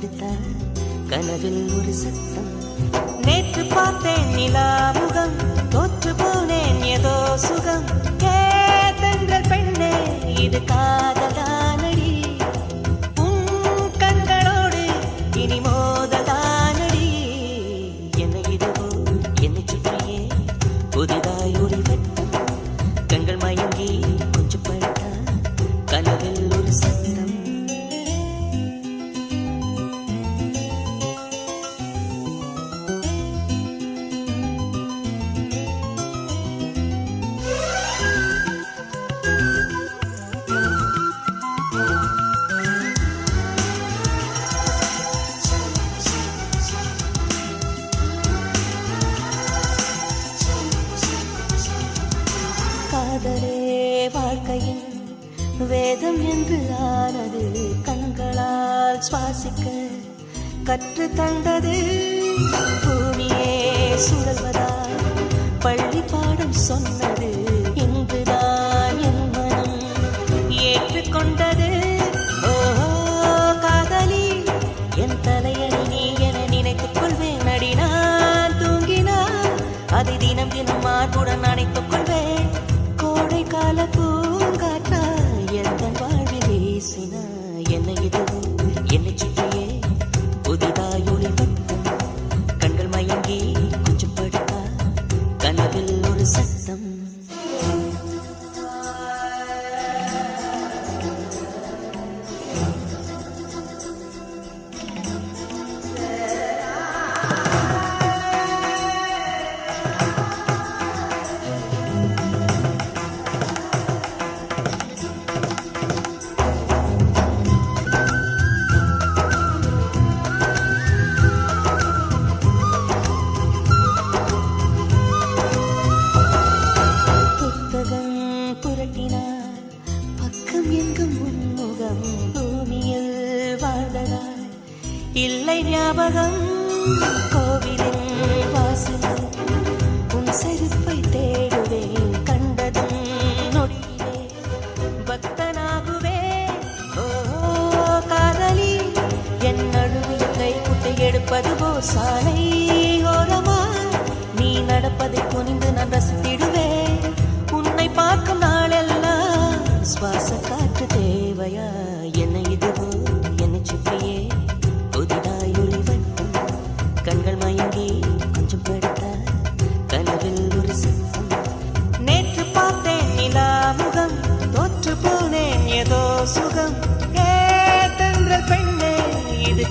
படுத்தா கனவில் ஒரு சத்தம். நேற்று பார்த்தேன் நிலாமுகம், தோற்று போனேன் ஏதோ சுகம். கேதங்கள் பெண்ணே இது காதலானடி, உன் கண்களோடு இனி மோதலானடி. என்னை இதுவோ என்னை சுற்றியே புதிதாய் ஒளி வட்டம், கண்கள் மயங்கி கொஞ்சம் படுத்தா கனவில் ஒரு சத்தம். காதலே வாழ்க்கையின் வேதம் என்று ஆனது, கண்களால் சுவாசிக்க கற்று தந்தது. பூமியே சுழல்வதால் பள்ளி பாடம் சொன்னது, இன்றுதான் என் மனம் ஏற்றுக்கொண்டது. ஓ காதலி என் தலையணி நீ என நினைத்துக் கொள்வேன். அடி நான் தூங்கினால் அதை தினம் தினம் மார்புடன் அணைத்துக் கொள்வேன். கோடை கால பூங்காற்றா எந்தன் வாழ்வில் வீசினா என்னை இதுவோ என்னை சுற்றியே புதிதாய் ஒளி வட்டம், கண்கள் மயங்கி கொஞ்சம் படுத்தா கனவில் ஒரு சத்தம். புரட்டினார் பக்கம் எங்கும் உன்முகம், பூமியில் வாழ்ந்ததால் இல்லை ஞாபகம். கோவிலின் வாசலில் உன் செருப்பை தேடுவேன், கண்டதும் நொடியிலே பக்தனாகுவேன். ஓ காதலி என் நடுவில் கை குட்டை எடுப்பது போ சாலை ஓரமா, நீ நடப்பதை குனிந்து நான் ரசித்திடுவேன். உன்னை பார்க்கும் நாளெல்லாம் சுவாச காற்று தேவையா? என்னை இதுவோ என்னை சுற்றியே புதிதாய் ஒளி வட்டம், கண்கள் மயங்கி கொஞ்சம் படுத்தா கனவில் ஒரு சத்தம். நேற்று பார்த்தேன் நிலாமுகம், தோற்று போனேன் ஏதோ சுகம். ஏ தென்றல் பெண்ணே இது